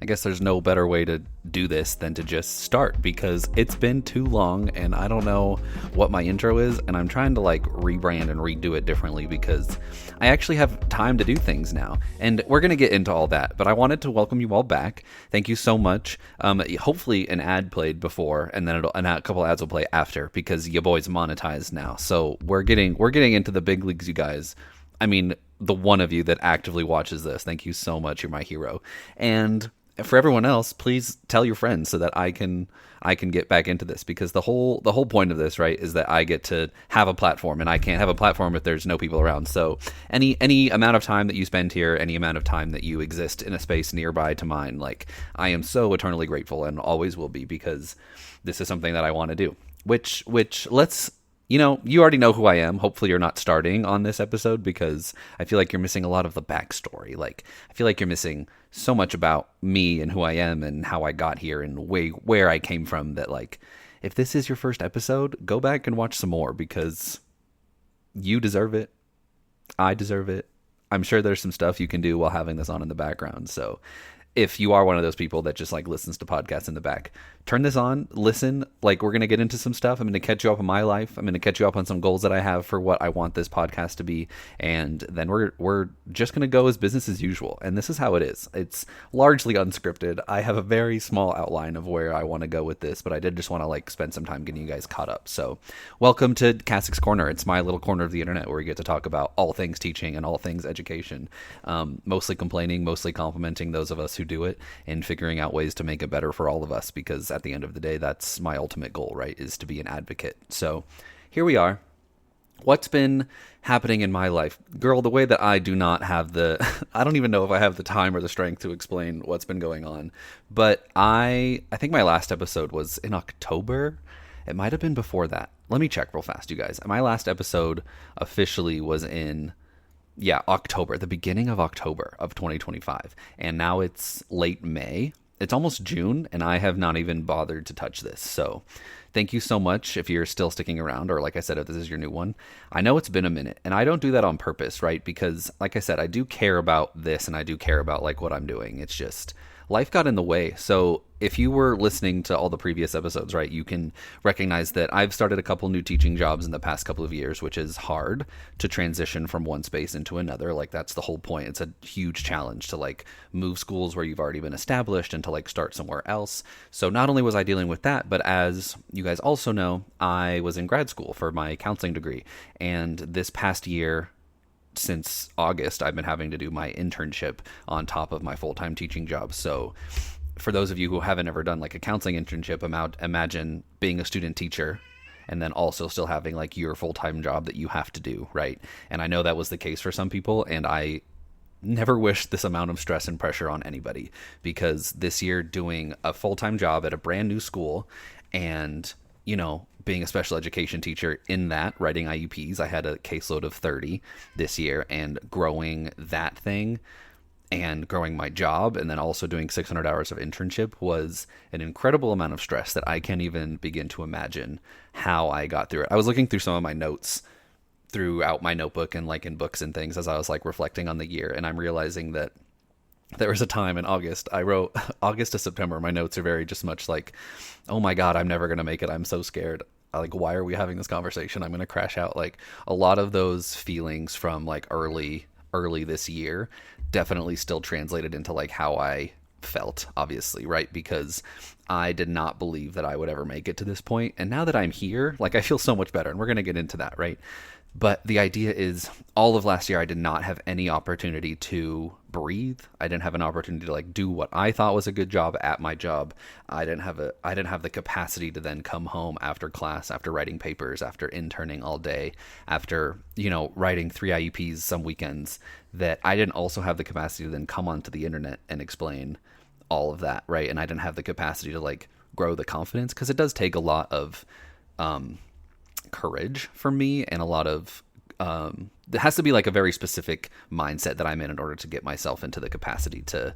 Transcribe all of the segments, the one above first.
I guess there's no better way to do this than to just start, because it's been too long and I don't know what my intro is, and I'm trying to like rebrand and redo it differently because I actually have time to do things now. And we're going to get into all that, but I wanted to welcome you all back. Thank you so much. Hopefully an ad played before, and then a couple ads will play after, because your boy's monetized now. So we're getting into the big leagues, you guys. I mean, the one of you that actively watches this, thank you so much. You're my hero. And for everyone else, please tell your friends so that I can get back into this, because the whole point of this, right, is that I get to have a platform, and I can't have a platform if there's no people around. So any amount of time that you spend here, any amount of time that you exist in a space nearby to mine, like, I am so eternally grateful and always will be, because this is something that I want to do. Which let's, you already know who I am. Hopefully you're not starting on this episode, because I feel like you're missing a lot of the backstory. Like, I feel like you're missing so much about me and who I am and how I got here and where I came from, that, like, if this is your first episode, go back and watch some more, because you deserve it. I deserve it. I'm sure there's some stuff you can do while having this on in the background. So if you are one of those people that just like listens to podcasts in the back, turn this on, listen. Like, we're going to get into some stuff. I'm going to catch you up on my life. I'm going to catch you up on some goals that I have for what I want this podcast to be. And then we're just going to go as business as usual. And this is how it is. It's largely unscripted. I have a very small outline of where I want to go with this, but I did just want to like spend some time getting you guys caught up. So welcome to Kassick's Corner. It's my little corner of the internet where we get to talk about all things teaching and all things education. Mostly complaining, mostly complimenting those of us who do it, and figuring out ways to make it better for all of us, because at the end of the day, that's my ultimate goal, right, is to be an advocate. So here we are. What's been happening in my life? Girl, the way that I do not have I don't even know if I have the time or the strength to explain what's been going on, but I think my last episode was in October. It might have been before that. Let me check real fast, you guys. My last episode officially was in October, the beginning of October of 2025. And now it's late May. It's almost June, and I have not even bothered to touch this. So thank you so much if you're still sticking around, or like I said, if this is your new one. I know it's been a minute, and I don't do that on purpose, right? Because like I said, I do care about this, and I do care about like what I'm doing. It's just life got in the way. So if you were listening to all the previous episodes, right, you can recognize that I've started a couple new teaching jobs in the past couple of years, which is hard to transition from one space into another. Like, that's the whole point. It's a huge challenge to like move schools where you've already been established and to like start somewhere else. So not only was I dealing with that, but as you guys also know, I was in grad school for my counseling degree. And this past year, since August, I've been having to do my internship on top of my full-time teaching job. So for those of you who haven't ever done like a counseling internship, imagine being a student teacher and then also still having like your full-time job that you have to do, right? And I know that was the case for some people, and I never wish this amount of stress and pressure on anybody, because this year doing a full-time job at a brand new school and, being a special education teacher in that, writing IUPs, I had a caseload of 30 this year, and growing that thing and growing my job and then also doing 600 hours of internship was an incredible amount of stress that I can't even begin to imagine how I got through it. I was looking through some of my notes throughout my notebook and like in books and things as I was like reflecting on the year, and I'm realizing that there was a time in August, I wrote August to September. My notes are very just much like, oh my God, I'm never going to make it. I'm so scared. Like, why are we having this conversation? I'm going to crash out. Like, a lot of those feelings from like early this year definitely still translated into like how I felt, obviously, right? Because I did not believe that I would ever make it to this point. And now that I'm here, like, I feel so much better, and we're going to get into that, right? But the idea is, all of last year, I did not have any opportunity to breathe. I didn't have an opportunity to like do what I thought was a good job at my job. I didn't have the capacity to then come home after class, after writing papers, after interning all day, after, writing 3 IUPs some weekends, that I didn't also have the capacity to then come onto the internet and explain all of that, right? And I didn't have the capacity to like grow the confidence, because it does take a lot of courage for me, and a lot of it has to be like a very specific mindset that I'm in order to get myself into the capacity to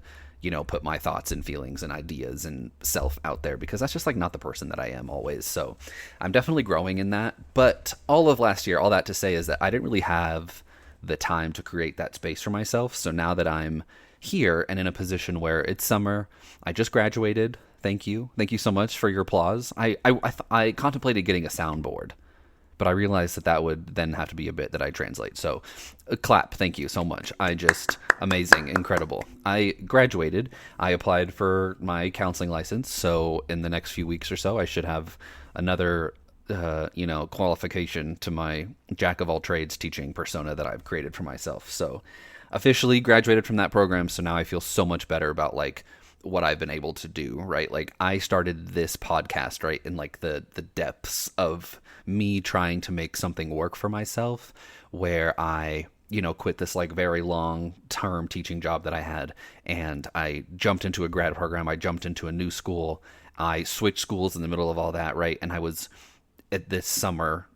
put my thoughts and feelings and ideas and self out there, because that's just like not the person that I am always. So I'm definitely growing in that. But all of last year, all that to say is that I didn't really have the time to create that space for myself. So now that I'm here and in a position where it's summer. I just graduated. Thank you. Thank you so much for your applause. I contemplated getting a soundboard, but I realized that would then have to be a bit that I translate. So, clap. Thank you so much. Amazing, incredible. I graduated. I applied for my counseling license. So, in the next few weeks or so, I should have another, qualification to my jack of all trades teaching persona that I've created for myself. So, officially graduated from that program. So now I feel so much better about like what I've been able to do, right? Like I started this podcast, right, in like the depths of me trying to make something work for myself, where I, quit this like very long term teaching job that I had, and I jumped into a grad program. I jumped into a new school. I switched schools in the middle of all that, right? And I was at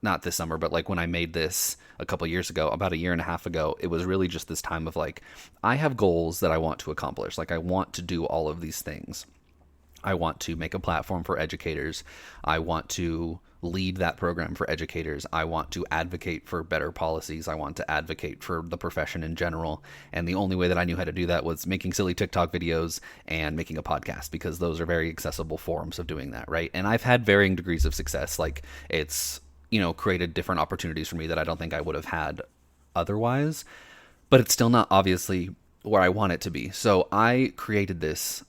not this summer, but like when I made this a couple of years ago, about a year and a half ago, it was really just this time of like, I have goals that I want to accomplish. Like I want to do all of these things. I want to make a platform for educators. I want to lead that program for educators. I want to advocate for better policies. I want to advocate for the profession in general. And the only way that I knew how to do that was making silly TikTok videos and making a podcast, because those are very accessible forms of doing that, right? And I've had varying degrees of success. Like it's, created different opportunities for me that I don't think I would have had otherwise, but it's still not obviously where I want it to be. So I created this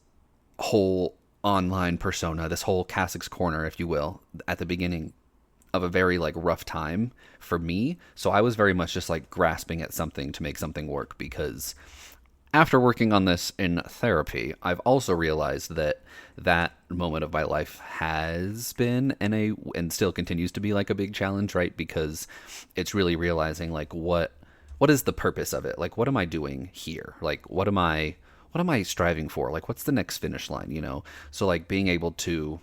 whole online persona, this whole Kassick's Corner, if you will, at the beginning of a very like rough time for me. So I was very much just like grasping at something to make something work, because after working on this in therapy, I've also realized that moment of my life has been and still continues to be like a big challenge, right? Because it's really realizing like what is the purpose of it? Like what am I doing here? Like what am I striving for? Like what's the next finish line, So like being able to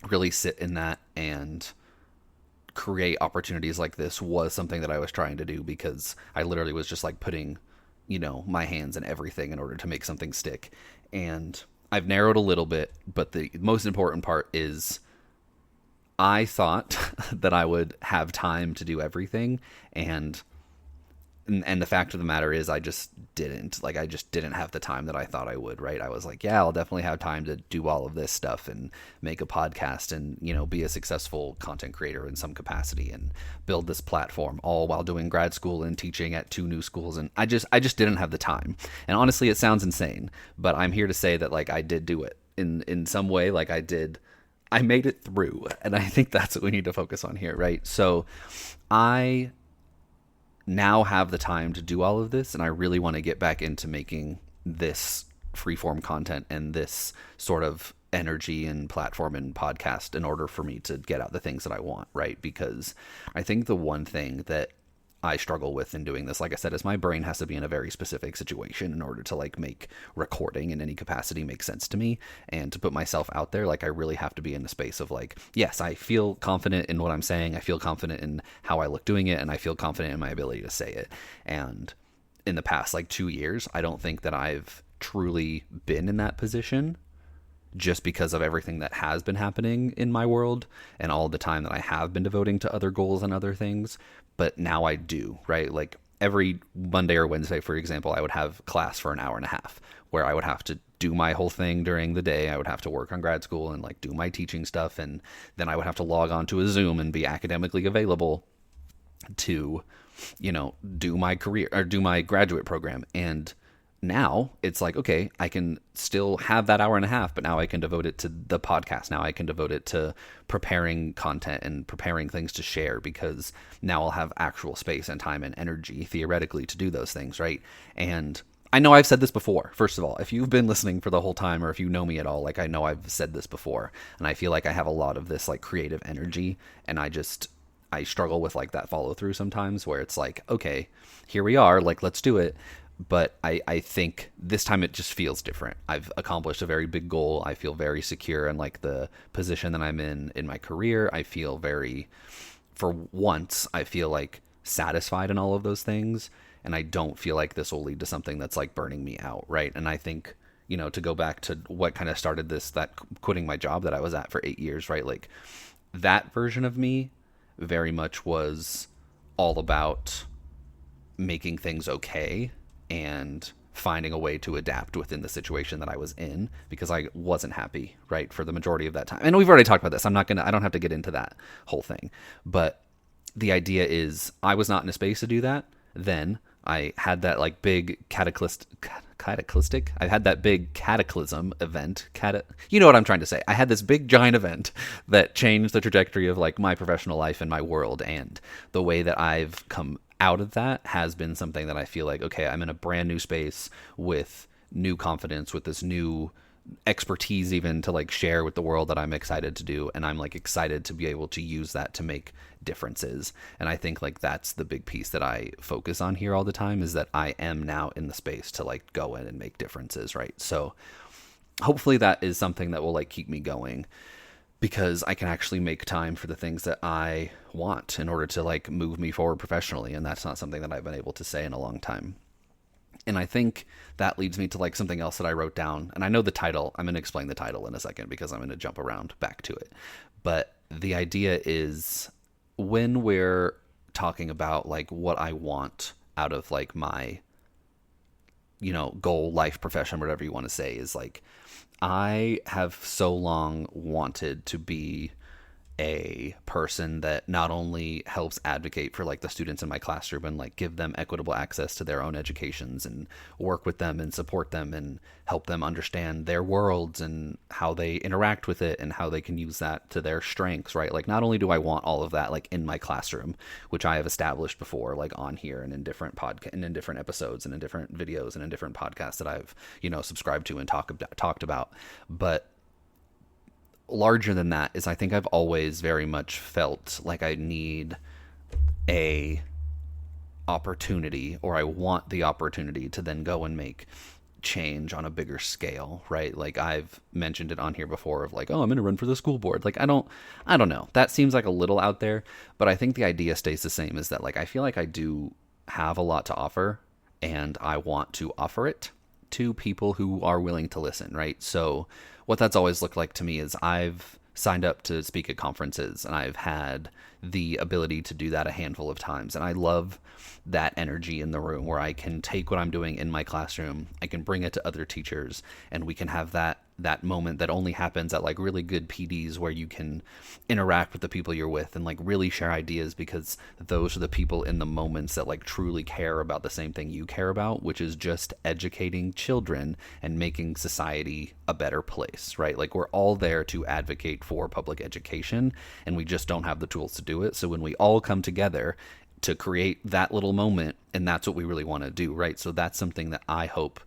really sit in that and create opportunities like this was something that I was trying to do, because I literally was just like putting my hands in everything in order to make something stick. And I've narrowed a little bit, but the most important part is I thought that I would have time to do everything, and the fact of the matter is I just didn't. Like I just didn't have the time that I thought I would, right? I was like, yeah, I'll definitely have time to do all of this stuff and make a podcast and, be a successful content creator in some capacity and build this platform, all while doing grad school and teaching at 2 new schools. And I just didn't have the time. And honestly, it sounds insane, but I'm here to say that like I did do it in some way. Like I made it through. And I think that's what we need to focus on here, right? So I now have the time to do all of this, and I really want to get back into making this freeform content and this sort of energy and platform and podcast in order for me to get out the things that I want, right? Because I think the one thing that I struggle with in doing this, like I said, is my brain has to be in a very specific situation in order to like make recording in any capacity make sense to me, and to put myself out there. Like I really have to be in the space of like, yes, I feel confident in what I'm saying. I feel confident in how I look doing it, and I feel confident in my ability to say it. And in the past like 2 years, I don't think that I've truly been in that position, just because of everything that has been happening in my world and all the time that I have been devoting to other goals and other things. But now I do, right? Like every Monday or Wednesday, for example, I would have class for an hour and a half where I would have to do my whole thing during the day. I would have to work on grad school and like do my teaching stuff. And then I would have to log on to a Zoom and be academically available to, do my career or do my graduate program. And now it's like, okay, I can still have that hour and a half, but now I can devote it to the podcast. Now I can devote it to preparing content and preparing things to share, because now I'll have actual space and time and energy theoretically to do those things, right? And I know I've said this before. First of all, if you've been listening for the whole time, or if you know me at all, like I know I've said this before, and I feel like I have a lot of this like creative energy, and I struggle with like that follow through sometimes, where it's like, okay, here we are, like let's do it. But I think this time it just feels different. I've accomplished a very big goal. I feel very secure in like the position that I'm in my career. I feel for once, I feel like satisfied in all of those things. And I don't feel like this will lead to something that's like burning me out, right? And I think, to go back to what kind of started this, that quitting my job that I was at for 8 years, right? Like that version of me very much was all about making things okay and finding a way to adapt within the situation that I was in, because I wasn't happy, right, for the majority of that time. And we've already talked about this. I don't have to get into that whole thing. But the idea is I was not in a space to do that. Then I had that like big cataclysmic. I had that big cataclysm event. You know what I'm trying to say. I had this big giant event that changed the trajectory of like my professional life and my world, and the way that I've come out of that has been something that I feel like, okay, I'm in a brand new space with new confidence, with this new expertise even to like share with the world that I'm excited to do, and I'm like excited to be able to use that to make differences. And I think like that's the big piece that I focus on here all the time, is that I am now in the space to like go in and make differences, right? So hopefully that is something that will like keep me going, because I can actually make time for the things that I want in order to like move me forward professionally. And that's not something that I've been able to say in a long time. And I think that leads me to like something else that I wrote down. And I know the title, I'm going to explain the title in a second because I'm going to jump around back to it. But the idea is, when we're talking about like what I want out of like my, goal, life, profession, whatever you want to say, is like, I have so long wanted to be a person that not only helps advocate for like the students in my classroom and like give them equitable access to their own educations and work with them and support them and help them understand their worlds and how they interact with it and how they can use that to their strengths, right? Like, not only do I want all of that like in my classroom, which I have established before, like on here and in different podcasts and in different episodes and in different videos and in different podcasts that I've, subscribed to and talked about, but larger than that is I think I've always very much felt like I need a opportunity, or I want the opportunity to then go and make change on a bigger scale, right? Like, I've mentioned it on here before of like, oh, I'm going to run for the school board. Like, I don't know. That seems like a little out there, but I think the idea stays the same, is that like, I feel like I do have a lot to offer, and I want to offer it to people who are willing to listen, right? So what that's always looked like to me is I've signed up to speak at conferences, and I've had the ability to do that a handful of times. And I love that energy in the room where I can take what I'm doing in my classroom, I can bring it to other teachers, and we can have that moment that only happens at like really good PDs, where you can interact with the people you're with and like really share ideas, because those are the people in the moments that like truly care about the same thing you care about, which is just educating children and making society a better place, right? Like, we're all there to advocate for public education, and we just don't have the tools to do it. So when we all come together to create that little moment, and that's what we really want to do, right? So that's something that I hope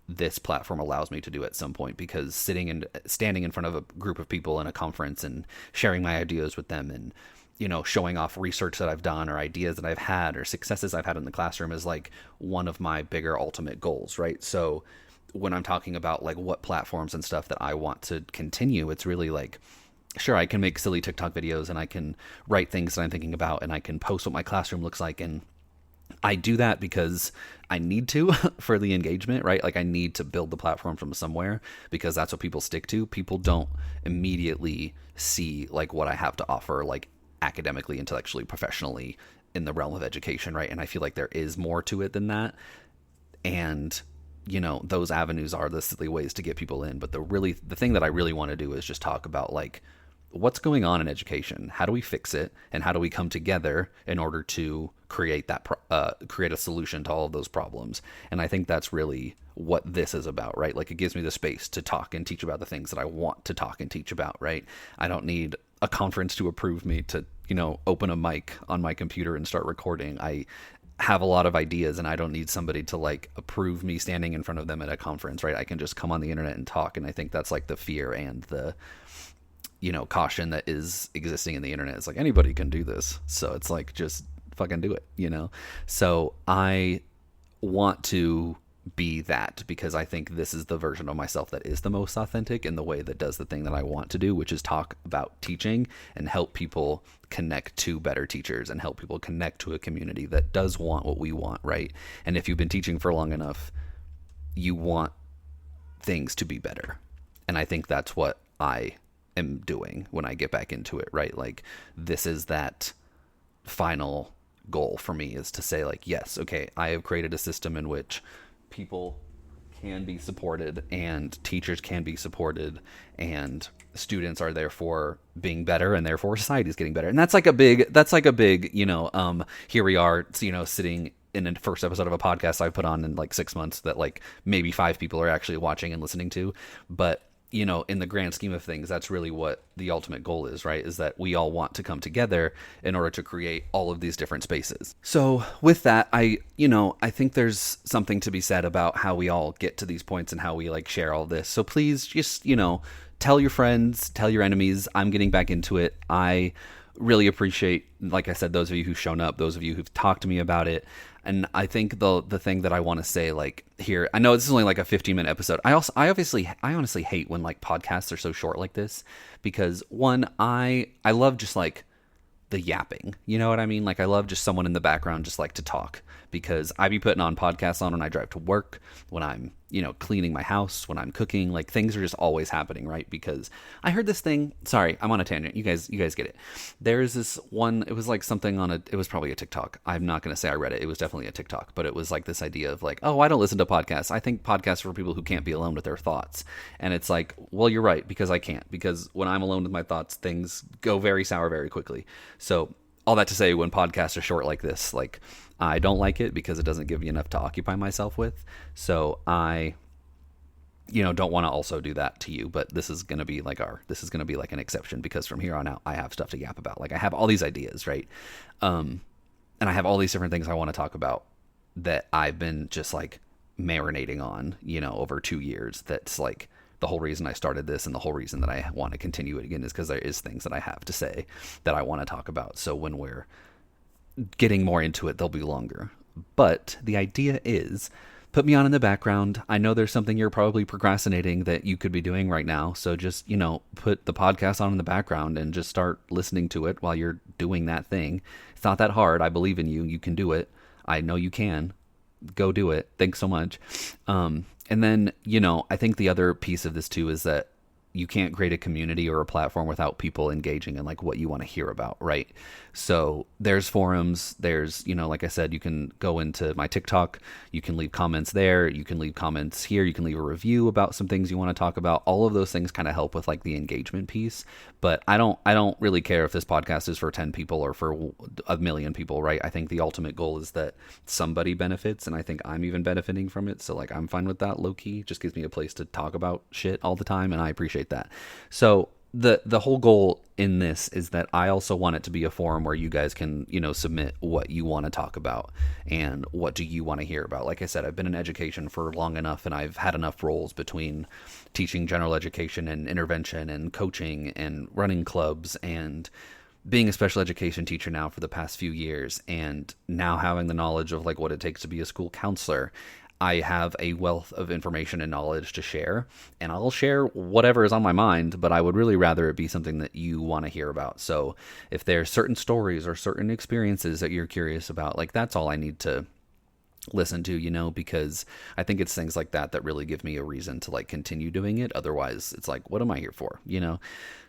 this platform allows me to do at some point, because standing in front of a group of people in a conference and sharing my ideas with them, and showing off research that I've done or ideas that I've had or successes I've had in the classroom, is like one of my bigger ultimate goals, right? So when I'm talking about like what platforms and stuff that I want to continue, it's really like, sure, I can make silly TikTok videos, and I can write things that I'm thinking about, and I can post what my classroom looks like, and I do that because I need to for the engagement, right? Like, I need to build the platform from somewhere, because that's what people stick to. People don't immediately see like what I have to offer, like academically, intellectually, professionally, in the realm of education, right? And I feel like there is more to it than that. And those avenues are the silly ways to get people in. But the thing that I really want to do is just talk about like, what's going on in education? How do we fix it? And how do we come together in order to create a solution to all of those problems? And I think that's really what this is about, right? Like, it gives me the space to talk and teach about the things that I want to talk and teach about, right? I don't need a conference to approve me to, open a mic on my computer and start recording. I have a lot of ideas, and I don't need somebody to like approve me standing in front of them at a conference, right? I can just come on the internet and talk. And I think that's like the fear and the caution that is existing in the internet. It's like, anybody can do this. So it's like, just fucking do it, So I want to be that, because I think this is the version of myself that is the most authentic in the way that does the thing that I want to do, which is talk about teaching and help people connect to better teachers and help people connect to a community that does want what we want, right? And if you've been teaching for long enough, you want things to be better. And I think that's what I am doing when I get back into it, right? Like, this is that final goal for me, is to say like, yes, okay, I have created a system in which people can be supported and teachers can be supported and students are therefore being better and therefore society is getting better. And that's like a big, here we are, sitting in the first episode of a podcast I put on in like 6 months that like maybe 5 people are actually watching and listening to. But, in the grand scheme of things, that's really what the ultimate goal is, right? Is that we all want to come together in order to create all of these different spaces. So with that, I think there's something to be said about how we all get to these points and how we like share all this. So please just, tell your friends, tell your enemies. I'm getting back into it. I really appreciate, like I said, those of you who've shown up, those of you who've talked to me about it. And I think the thing that I want to say, like here, I know this is only like a 15-minute episode. I honestly hate when like podcasts are so short like this, because one, I love just like the yapping, you know what I mean? Like I love just someone in the background just like to talk, because I be putting on podcasts on when I drive to work, when I'm, cleaning my house, when I'm cooking, like things are just always happening, right? Because I heard this thing, sorry, I'm on a tangent. You guys get it. There's this one, it was like something it was probably a TikTok. I'm not going to say I read it. It was definitely a TikTok, but it was like this idea of like, oh, I don't listen to podcasts. I think podcasts are for people who can't be alone with their thoughts. And it's like, well, you're right, because I can't, because when I'm alone with my thoughts, things go very sour very quickly. So all that to say, when podcasts are short like this, like I don't like it because it doesn't give me enough to occupy myself with. So I, don't want to also do that to you, but this is going to be like an exception, because from here on out, I have stuff to yap about. Like I have all these ideas, right? And I have all these different things I want to talk about that I've been just like marinating on, over 2 years. That's like the whole reason I started this, and the whole reason that I want to continue it again is because there is things that I have to say that I want to talk about. So when we're getting more into it, they'll be longer. But the idea is, put me on in the background. I know there's something you're probably procrastinating that you could be doing right now. So just, put the podcast on in the background and just start listening to it while you're doing that thing. It's not that hard. I believe in you. You can do it. I know you can. Go do it. Thanks so much. And then, I think the other piece of this too is that you can't create a community or a platform without people engaging in like what you want to hear about, right? So there's forums, there's, like I said, you can go into my TikTok, you can leave comments there, you can leave comments here, you can leave a review about some things you want to talk about. All of those things kind of help with like the engagement piece. But I don't really care if this podcast is for 10 people or for 1,000,000 people, right? I think the ultimate goal is that somebody benefits, and I think I'm even benefiting from it. So like I'm fine with that, low key. It just gives me a place to talk about shit all the time, and I appreciate that. So the whole goal in this is that I also want it to be a forum where you guys can, submit what you want to talk about and what do you want to hear about. Like I said, I've been in education for long enough, and I've had enough roles between teaching general education and intervention and coaching and running clubs and being a special education teacher now for the past few years, and now having the knowledge of like what it takes to be a school counselor. I have a wealth of information and knowledge to share, and I'll share whatever is on my mind, but I would really rather it be something that you want to hear about. So if there's certain stories or certain experiences that you're curious about, like that's all I need to listen to, because I think it's things like that that really give me a reason to like continue doing it. Otherwise it's like, what am I here for?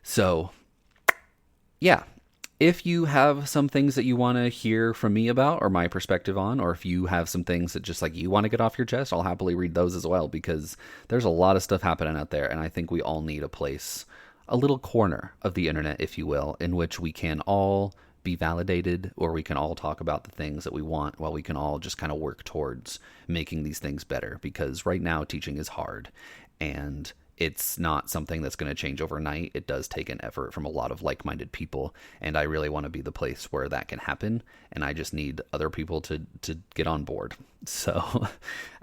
So yeah. If you have some things that you want to hear from me about or my perspective on, or if you have some things that just like you want to get off your chest, I'll happily read those as well, because there's a lot of stuff happening out there. And I think we all need a place, a little corner of the internet, if you will, in which we can all be validated, or we can all talk about the things that we want, while we can all just kind of work towards making these things better. Because right now teaching is hard, and it's not something that's going to change overnight. It does take an effort from a lot of like-minded people, and I really want to be the place where that can happen, and I just need other people to get on board. So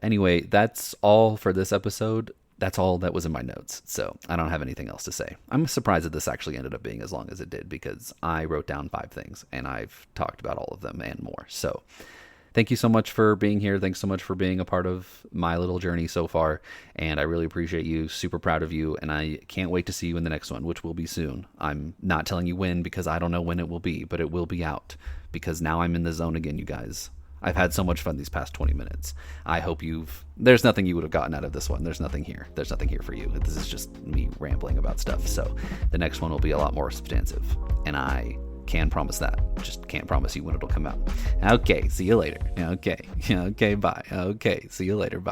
anyway, that's all for this episode. That's all that was in my notes, so I don't have anything else to say. I'm surprised that this actually ended up being as long as it did, because I wrote down 5 things, and I've talked about all of them and more. So thank you so much for being here. Thanks so much for being a part of my little journey so far. And I really appreciate you. Super proud of you. And I can't wait to see you in the next one, which will be soon. I'm not telling you when, because I don't know when it will be, but it will be out, because now I'm in the zone again, you guys. I've had so much fun these past 20 minutes. I hope there's nothing you would have gotten out of this one. There's nothing here. There's nothing here for you. This is just me rambling about stuff. So the next one will be a lot more substantive. And I can promise that. Just can't promise you when it'll come out. Okay, see you later. Okay, bye. Okay, see you later. Bye.